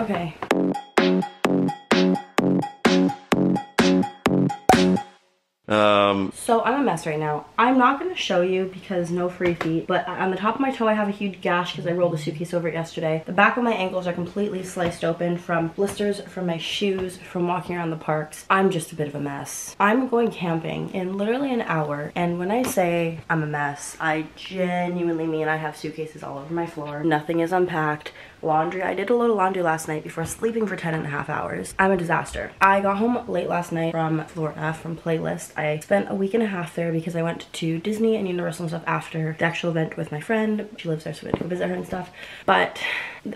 Okay. So I'm a mess right now. I'm not going to show you because no free feet, but on the top of my toe I have a huge gash because I rolled a suitcase over it yesterday. The back of my ankles are completely sliced open from blisters from my shoes from walking around the parks. I'm just a bit of a mess. I'm going camping in literally an hour, and when I say I'm a mess, I genuinely mean I have suitcases all over my floor. Nothing is unpacked. Laundry, I did a little laundry last night before sleeping for 10.5 hours. I'm a disaster. I got home late last night from Florida, from Playlist. I spent a week and a half there because I went to Disney and Universal and stuff after the actual event with my friend. She lives there, so we went to go visit her and stuff. But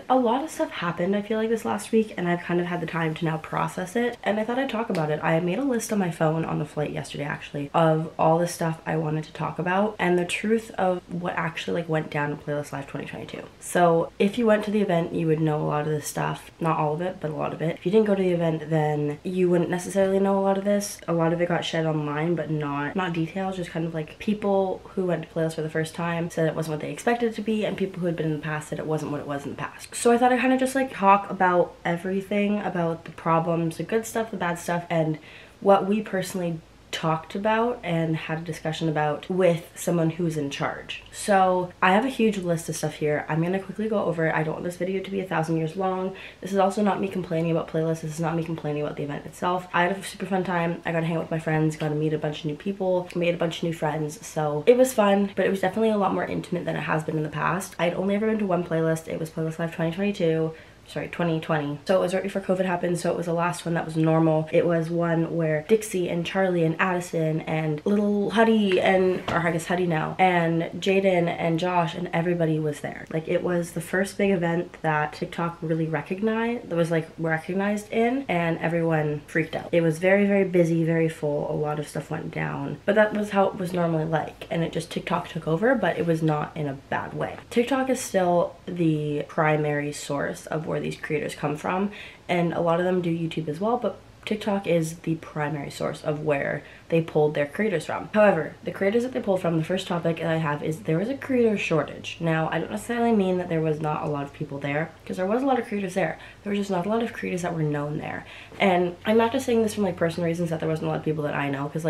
a lot of stuff happened, I feel like, this last week, and I've kind of had the time to now process it, and I thought I'd talk about it. I made a list on my phone on the flight yesterday, actually, of all the stuff I wanted to talk about and the truth of what actually went down in Playlist Live 2022. So if you went to the event, you would know a lot of this stuff. Not all of it, but a lot of it. If you didn't go to the event, then you wouldn't necessarily know a lot of this. A lot of it got shed online, but not details, just kind of like people who went to Playlist for the first time said it wasn't what they expected it to be, and people who had been in the past said it wasn't what it was in the past. So I thought I'd kind of just talk about everything, about the problems, the good stuff, the bad stuff, and what we personally talked about and had a discussion about with someone who's in charge. So I have a huge list of stuff here. I'm gonna quickly go over it. I don't want this video to be 1,000 years long. This is also not me complaining about Playlist. This is not me complaining about the event itself. I had a super fun time. I got to hang out with my friends, got to meet a bunch of new people, made a bunch of new friends. So it was fun, but it was definitely a lot more intimate than it has been in the past. I'd only ever been to one Playlist. It was Playlist Live 2022. Sorry, 2020. So it was right before COVID happened, so it was the last one that was normal. It was one where Dixie and Charlie and Addison and little Huddy and, or I guess Huddy now, and Jaden and Josh and everybody was there. It was the first big event that TikTok really recognized, that was recognized in, and everyone freaked out. It was very, very busy, very full, a lot of stuff went down, but that was how it was normally like, and it just TikTok took over, but it was not in a bad way. TikTok is still the primary source of where these creators come from, and a lot of them do YouTube as well, but TikTok is the primary source of where they pulled their creators from. However, the creators that they pulled from, the first topic that I have is there was a creator shortage. Now, I don't necessarily mean that there was not a lot of people there, because there was a lot of creators there. There were just not a lot of creators that were known there. And I'm not just saying this from personal reasons that there wasn't a lot of people that I know, because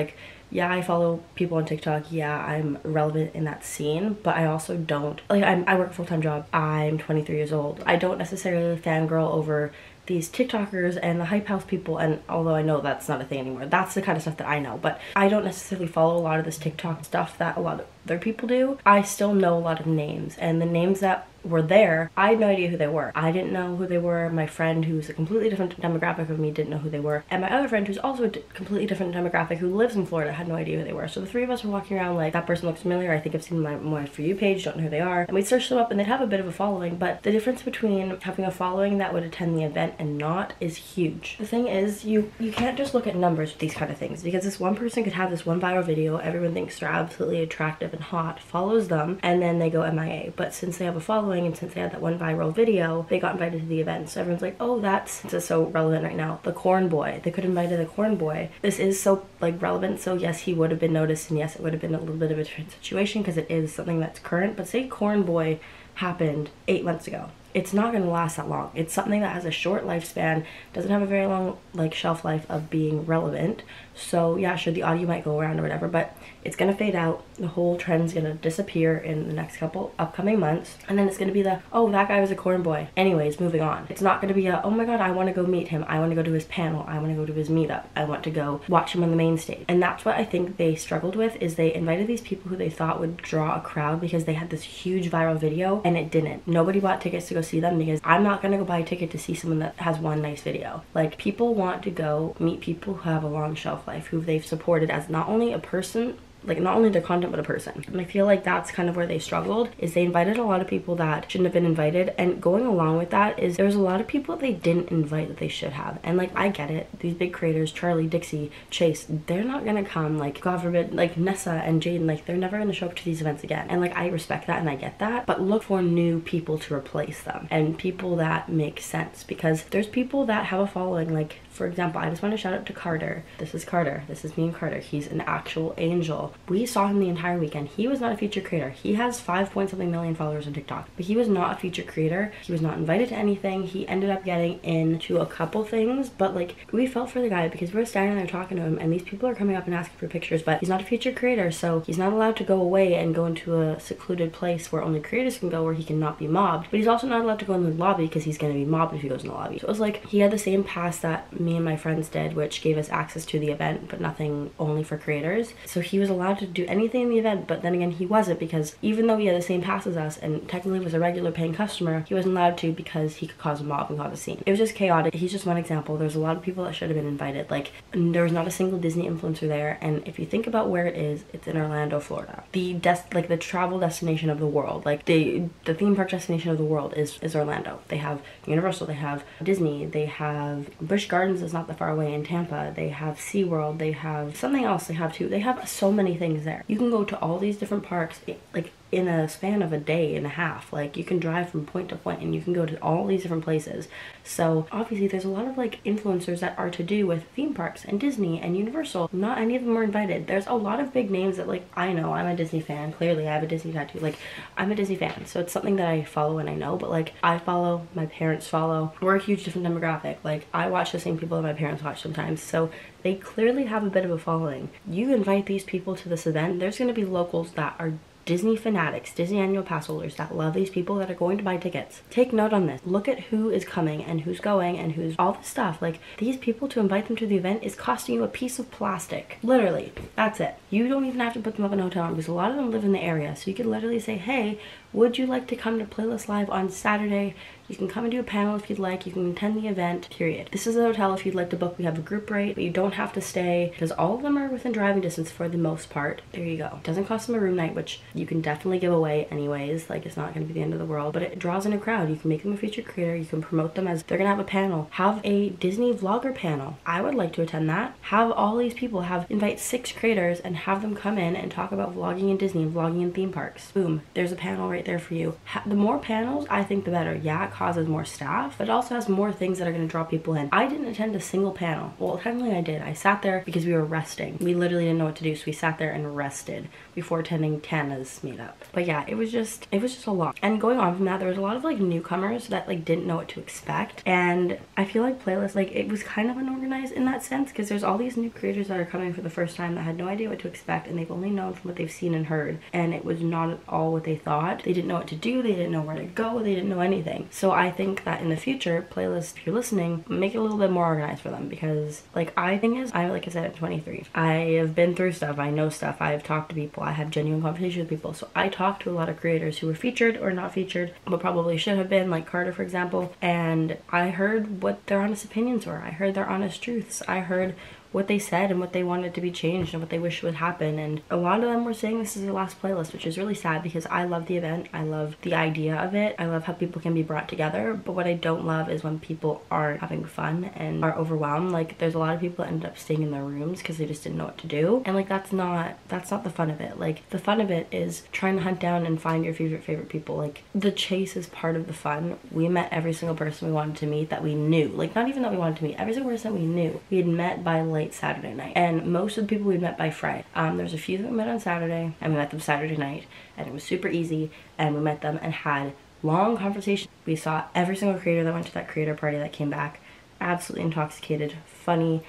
yeah, I follow people on TikTok, yeah, I'm relevant in that scene, but I also don't, I work a full-time job, I'm 23 years old. I don't necessarily fangirl over these TikTokers and the hype house people, and although I know that's not a thing anymore, that's the kind of stuff that I know, but I don't necessarily follow a lot of this TikTok stuff that a lot of other people do. I still know a lot of names, and the names that were there, I had no idea who they were. I didn't know who they were. My friend, who's a completely different demographic of me, didn't know who they were, and my other friend, who's also a completely different demographic, who lives in Florida, had no idea who they were. So the three of us were walking around that person looks familiar, I think I've seen my For You page, don't know who they are, and we'd search them up and they'd have a bit of a following, but the difference between having a following that would attend the event and not is huge. The thing is, you can't just look at numbers with these kind of things, because this one person could have this one viral video, everyone thinks they're absolutely attractive and hot, follows them, and then they go MIA. But since they have a following, and since they had that one viral video, they got invited to the event. So everyone's like, oh, that's so relevant right now. The corn boy, they could have invited the corn boy. This is so relevant, so yes, he would have been noticed, and yes, it would have been a little bit of a different situation because it is something that's current. But say corn boy happened 8 months ago, it's not going to last that long. It's something that has a short lifespan, doesn't have a very long shelf life of being relevant. So yeah, sure, the audio might go around or whatever, but it's going to fade out. The whole trend's going to disappear in the next couple upcoming months, and then it's going to be oh, that guy was a corn boy. Anyways, moving on. It's not going to be oh my god, I want to go meet him, I want to go to his panel, I want to go to his meetup, I want to go watch him on the main stage. And that's what I think they struggled with, is they invited these people who they thought would draw a crowd because they had this huge viral video, and it didn't. Nobody bought tickets to go see them, because I'm not going to go buy a ticket to see someone that has one nice video. People want to go meet people who have a long shelf life, who they've supported as not only a person, not only their content, but a person. And I feel like that's kind of where they struggled, is they invited a lot of people that shouldn't have been invited, and going along with that is there's a lot of people they didn't invite that they should have. And I get it, these big creators, Charlie, Dixie, Chase, they're not gonna come, God forbid, Nessa and Jaden, they're never gonna show up to these events again. And I respect that and I get that, but look for new people to replace them, and people that make sense, because there's people that have a following. For example, I just want to shout out to Carter. This is Carter. This is me and Carter. He's an actual angel. We saw him the entire weekend. He was not a featured creator. He has 5 point something million followers on TikTok, but he was not a featured creator. He was not invited to anything. He ended up getting into a couple things, but like we felt for the guy because we were standing there talking to him, and these people are coming up and asking for pictures, but he's not a featured creator, so he's not allowed to go away and go into a secluded place where only creators can go, where he cannot be mobbed. But he's also not allowed to go in the lobby because he's going to be mobbed if he goes in the lobby. So it was like he had the same pass that me and my friends did, which gave us access to the event, but nothing only for creators. So he was allowed to do anything in the event, but then again he wasn't, because even though he had the same pass as us and technically was a regular paying customer, he wasn't allowed to because he could cause a mob and cause a scene. It was just chaotic. He's just one example. There's a lot of people that should have been invited. Like, there was not a single Disney influencer there, and if you think about where it is, it's in Orlando, Florida. The travel destination of the world, like the theme park destination of the world is Orlando. They have Universal, they have Disney, they have Busch Gardens is not that far away in Tampa, they have SeaWorld, they have something else they have too. They have so many things there. You can go to all these different parks like in a span of a day and a half. Like, you can drive from point to point and you can go to all these different places. So obviously there's a lot of like influencers that are to do with theme parks and Disney and Universal. Not any of them were invited. There's a lot of big names that, like, I know, I'm a Disney fan. Clearly I have a Disney tattoo. Like, I'm a Disney fan, so it's something that I follow and I know, but like I follow, my parents follow. We're a huge different demographic. Like, I watch the same people that my parents watch sometimes, so they clearly have a bit of a following. You invite these people to this event, there's going to be locals that are Disney fanatics, Disney annual pass holders that love these people that are going to buy tickets. Take note on this. Look at who is coming and who's going and who's all this stuff. Like, these people, to invite them to the event is costing you a piece of plastic. Literally, that's it. You don't even have to put them up in a hotel room because a lot of them live in the area. So you could literally say, hey, would you like to come to Playlist Live on Saturday? You can come and do a panel if you'd like. You can attend the event, period. This is a hotel if you'd like to book. We have a group rate, but you don't have to stay because all of them are within driving distance for the most part. There you go. It doesn't cost them a room night, which you can definitely give away anyways. Like, it's not going to be the end of the world, but it draws in a crowd. You can make them a featured creator. You can promote them as they're going to have a panel. Have a Disney vlogger panel. I would like to attend that. Have all these people, invite 6 creators and have them come in and talk about vlogging in Disney and vlogging in theme parks. Boom. There's a panel right there for you. The more panels, I think the better. Yeah, it causes more staff, but it also has more things that are going to draw people in. I didn't attend a single panel. Well, technically I did. I sat there because we were resting. We literally didn't know what to do, so we sat there and rested before attending Tana's meetup. But yeah, it was just a lot. And going on from that, there was a lot of like newcomers that like didn't know what to expect, and I feel like Playlist, like, it was kind of unorganized in that sense because there's all these new creators that are coming for the first time that had no idea what to expect, and they've only known from what they've seen and heard, and it was not at all what they thought. They didn't know what to do, they didn't know where to go, they didn't know anything. So I think that in the future, Playlist, if you're listening, make it a little bit more organized for them, because like like I said, at 23, I have been through stuff, I know stuff, I've talked to people, I have genuine conversations with people. So I talked to a lot of creators who were featured or not featured, but probably should have been, like Carter, for example, and I heard what their honest opinions were. I heard their honest truths. I heard what they said and what they wanted to be changed and what they wish would happen, and a lot of them were saying this is their last Playlist, which is really sad because I love the event, I love the idea of it, I love how people can be brought together, but what I don't love is when people aren't having fun and are overwhelmed. Like, there's a lot of people that ended up staying in their rooms because they just didn't know what to do, and like that's not the fun of it. Like, the fun of it is trying to hunt down and find your favorite people. Like, the chase is part of the fun. We met every single person we wanted to meet that we knew, like, not even that we wanted to meet, every single person that we knew we had met by late Saturday night, and most of the people we met by Friday. There's a few that we met on Saturday, and we met them Saturday night, and it was super easy, and we met them and had long conversations. We saw every single creator that went to that creator party that came back absolutely intoxicated, funny,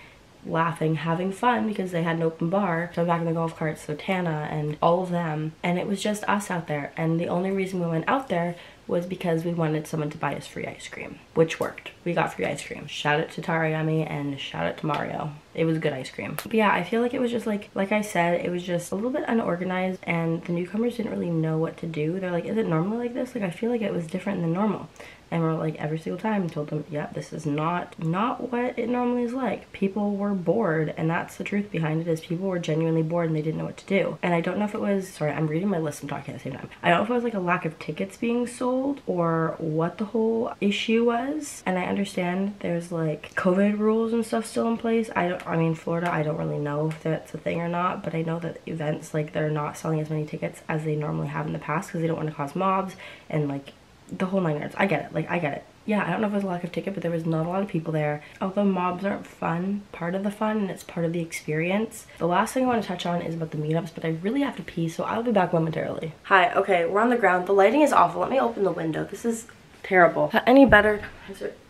laughing, having fun because they had an open bar. So I'm back in the golf carts, so Tana and all of them, and it was just us out there, and the only reason we went out there was because we wanted someone to buy us free ice cream, which worked. We got free ice cream. Shout out to Tarayami and shout out to Mario. It was good ice cream. But yeah, I feel like it was just like I said, it was just a little bit unorganized, and the newcomers didn't really know what to do. They're like, is it normally like this? Like, I feel like it was different than normal. And we're like, every single time told them, yeah, this is not what it normally is like. People were bored, and that's the truth behind it, is people were genuinely bored and they didn't know what to do. And I don't know if it was, sorry, I'm reading my list and talking at the same time. I don't know if it was like a lack of tickets being sold or what the whole issue was. And I understand there's like COVID rules and stuff still in place. I mean, Florida, I don't really know if that's a thing or not, but I know that events, like, they're not selling as many tickets as they normally have in the past because they don't want to cause mobs and like the whole 9 yards. I get it, like, I get it. yeah, I don't know if it was a lack of ticket, but there was not a lot of people there. Although mobs aren't fun, part of the fun, and it's part of the experience. The last thing I want to touch on is about the meetups, but I really have to pee, so I'll be back momentarily. Hi, okay, we're on the ground. The lighting is awful. Let me open the window. This is terrible. Any better?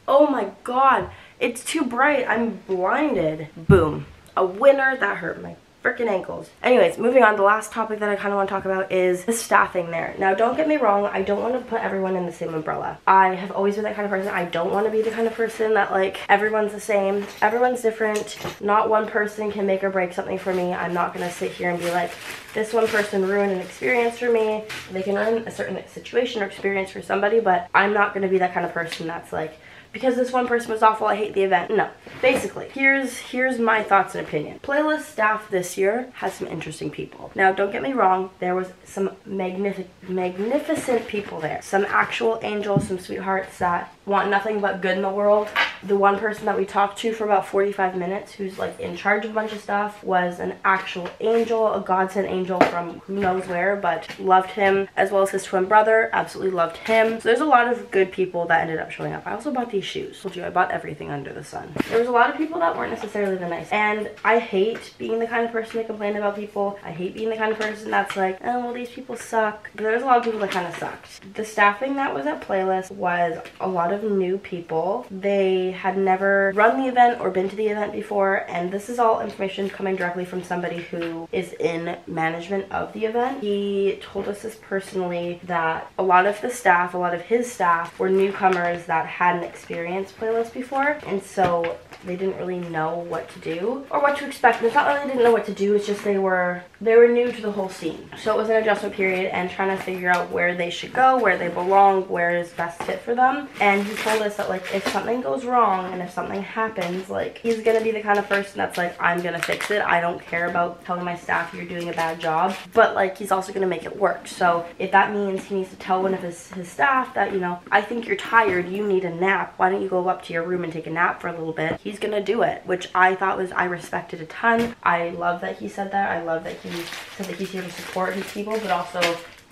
Oh my god, it's too bright. I'm blinded. Boom. A winner. That hurt my freaking ankles. Anyways, moving on, the last topic that I kind of want to talk about is the staffing there. Now, don't get me wrong, I don't want to put everyone in the same umbrella. I have always been that kind of person. I don't want to be the kind of person that, like, everyone's the same. Everyone's different. Not one person can make or break something for me. I'm not going to sit here and be like, this one person ruined an experience for me. They can ruin a certain situation or experience for somebody, but I'm not going to be that kind of person that's like, because this one person was awful, I hate the event. No. Basically, here's my thoughts and opinion. Playlist staff this year has some interesting people. Now, don't get me wrong, there was some magnificent people there. Some actual angels, some sweethearts that want nothing but good in the world. The one person that we talked to for about 45 minutes, who's like in charge of a bunch of stuff, was an actual angel, a godsend angel from who knows where, but loved him, as well as his twin brother, absolutely loved him. So there's a lot of good people that ended up showing up. I also bought these shoes. Told you, I bought everything under the sun. There was a lot of people that weren't necessarily the nice, and I hate being the kind of person to complain about people. I hate being the kind of person that's like, oh, well, these people suck. But there's a lot of people that kind of sucked. The staffing that was at Playlist was a lot of new people. They had never run the event or been to the event before, and this is all information coming directly from somebody who is in management of the event. He told us this personally, that a lot of the staff, a lot of his staff, were newcomers that hadn't experienced Playlist before, and so they didn't really know what to do or what to expect. It's not that they didn't know what to do, it's just they were new to the whole scene. So it was an adjustment period and trying to figure out where they should go, where they belong, where is best fit for them. And he told us that, like, if something goes wrong and if something happens, like, he's gonna be the kind of person that's like, I'm gonna fix it. I don't care about telling my staff you're doing a bad job, but like, he's also gonna make it work. So if that means he needs to tell one of his staff that, you know, I think you're tired, you need a nap, why don't you go up to your room and take a nap for a little bit, he's gonna do it, which I thought was, I respected a ton. I love that he said that. I love that he said that he's here to support his people, but also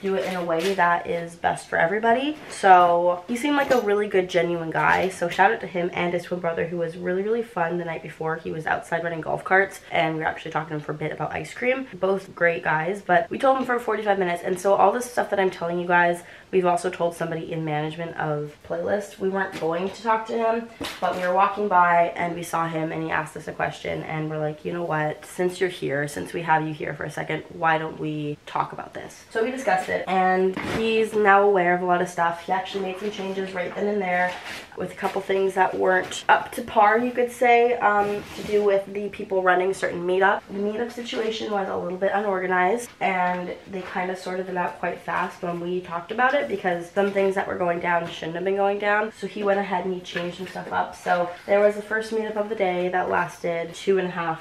do it in a way that is best for everybody. So he seemed like a really good, genuine guy. So shout out to him and his twin brother, who was really, really fun the night before. He was outside running golf carts, and we were actually talking to him for a bit about ice cream. Both great guys, but we told him for 45 minutes. And so all this stuff that I'm telling you guys, we've also told somebody in management of Playlist. We weren't going to talk to him, but we were walking by and we saw him and he asked us a question, and we're like, you know what, since you're here, since we have you here for a second, why don't we talk about this? So we discussed it, and he's now aware of a lot of stuff. He actually made some changes right then and there with a couple things that weren't up to par, you could say, to do with the people running certain meetup. The meetup situation was a little bit unorganized, and they kind of sorted it out quite fast when we talked about it, because some things that were going down shouldn't have been going down. So he went ahead and he changed some stuff up. So there was the first meetup of the day that lasted 2.5,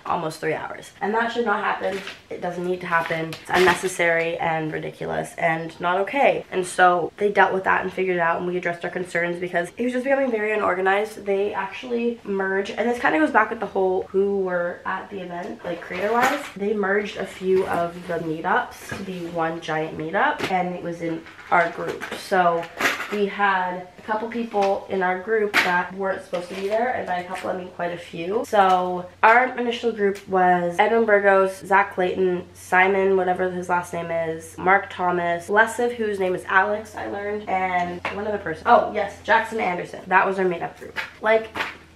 almost 3 hours, and that should not happen. It doesn't need to happen. It's unnecessary and ridiculous and not okay. And so they dealt with that and figured it out, and we addressed our concerns because it was just becoming very unorganized. They actually merged, and this kind of goes back with the whole who were at the event, like creator wise. They merged a few of the meetups to be one giant meetup, and it was in our group. So we had a couple people in our group that weren't supposed to be there, and by a couple I mean quite a few. So our initial group was Edwin Burgos, Zach Clayton, Simon, whatever his last name is, Mark Thomas, Lessive, whose name is Alex, I learned, and one other person. Oh yes, Jackson Anderson. That was our meetup group. Like,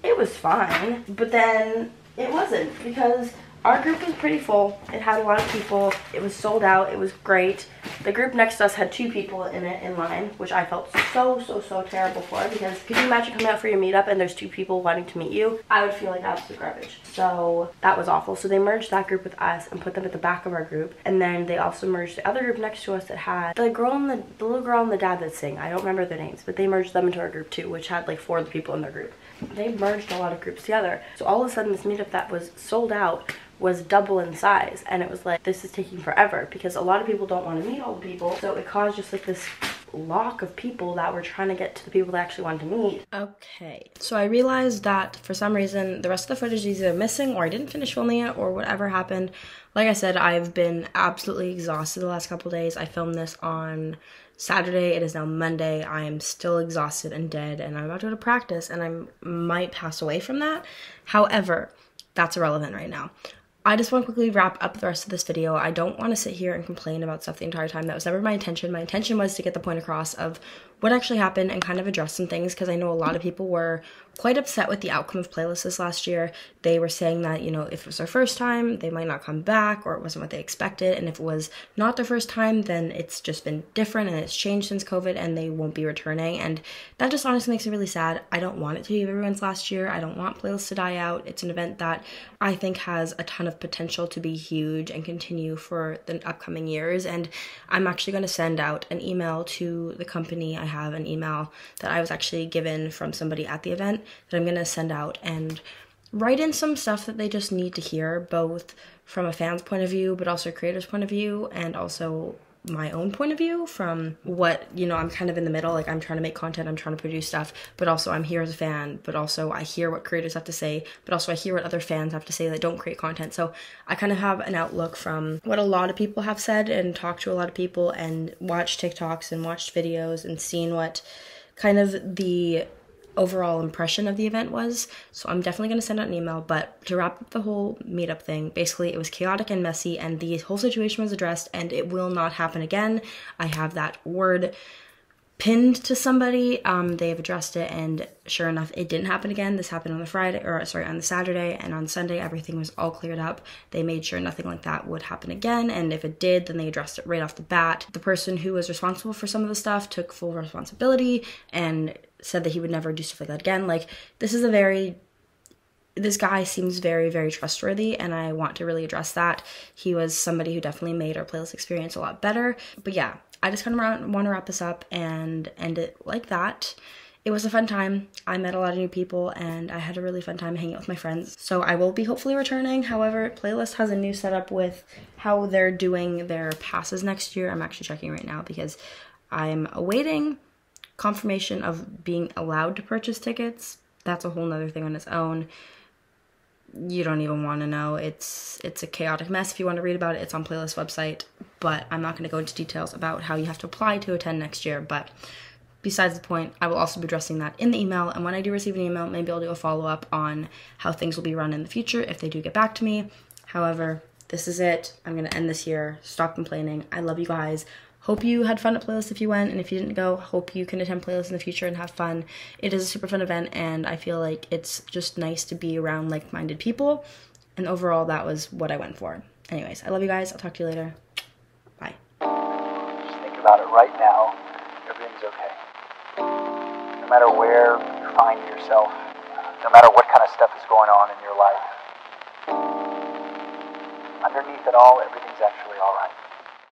it was fine, but then it wasn't, because our group was pretty full. It had a lot of people. It was sold out. It was great. The group next to us had 2 people in it in line, which I felt so terrible for, because could you imagine coming out for your meetup and there's 2 people wanting to meet you? I would feel like absolute garbage. So that was awful. So they merged that group with us and put them at the back of our group, and then they also merged the other group next to us that had the little girl and the dad that sing. I don't remember their names, but they merged them into our group too, which had like 4 other people in their group. They merged a lot of groups together. So all of a sudden this meetup that was sold out was double in size, and it was like, this is taking forever, because a lot of people don't want to meet all the people. So it caused just like this lock of people that were trying to get to the people they actually wanted to meet. Okay, so I realized that for some reason the rest of the footage is either missing, or I didn't finish filming it, or whatever happened. Like I said, I've been absolutely exhausted the last couple days. I filmed this on Saturday. It is now Monday. I am still exhausted and dead, and I'm about to go to practice, and I might pass away from that. However, that's irrelevant right now. I just want to quickly wrap up the rest of this video. I don't want to sit here and complain about stuff the entire time. That was never my intention. My intention was to get the point across of what actually happened and kind of address some things, because I know a lot of people were quite upset with the outcome of playlists this last year. They were saying that, you know, if it was their first time, they might not come back, or it wasn't what they expected. And if it was not their first time, then it's just been different and it's changed since COVID and they won't be returning. And that just honestly makes me really sad. I don't want it to be everyone's last year. I don't want playlists to die out. It's an event that I think has a ton of potential to be huge and continue for the upcoming years. And I'm actually going to send out an email to the company. I have an email that I was actually given from somebody at the event that I'm going to send out and write in some stuff that they just need to hear, both from a fan's point of view, but also a creator's point of view, and also my own point of view from what, you know, I'm kind of in the middle. Like, I'm trying to make content, I'm trying to produce stuff, but also I'm here as a fan, but also I hear what creators have to say, but also I hear what other fans have to say that don't create content. So I kind of have an outlook from what a lot of people have said and talked to a lot of people and watched TikToks and watched videos and seen what kind of the overall impression of the event was. So I'm definitely going to send out an email. But to wrap up the whole meetup thing, basically it was chaotic and messy, and the whole situation was addressed, and it will not happen again. I have that word pinned to somebody. They have addressed it, and sure enough, it didn't happen again. This happened on the on the Saturday, and on Sunday everything was all cleared up. They made sure nothing like that would happen again, and if it did, then they addressed it right off the bat. The person who was responsible for some of the stuff took full responsibility and said that he would never do stuff like that again. Like, this guy seems very, very trustworthy, and I want to really address that. He was somebody who definitely made our playlist experience a lot better. But yeah, I just kind of want to wrap this up and end it like that. It was a fun time. I met a lot of new people, and I had a really fun time hanging out with my friends. So I will be hopefully returning. However, Playlist has a new setup with how they're doing their passes next year. I'm actually checking right now because I'm awaiting confirmation of being allowed to purchase tickets. That's a whole nother thing on its own. You don't even want to know. It's a chaotic mess. If you want to read about it, it's on Playlist website, but I'm not going to go into details about how you have to apply to attend next year. But besides the point, I will also be addressing that in the email, and when I do receive an email, maybe I'll do a follow-up on how things will be run in the future if they do get back to me. However, this is it. I'm going to end this here. Stop complaining. I love you guys. Hope you had fun at Playlist if you went, and if you didn't go, hope you can attend Playlist in the future and have fun. It is a super fun event, and I feel like it's just nice to be around like-minded people, and overall, that was what I went for. Anyways, I love you guys. I'll talk to you later. Bye. Just think about it right now. Everything's okay. No matter where you find yourself, no matter what kind of stuff is going on in your life, underneath it all, everything's actually all right.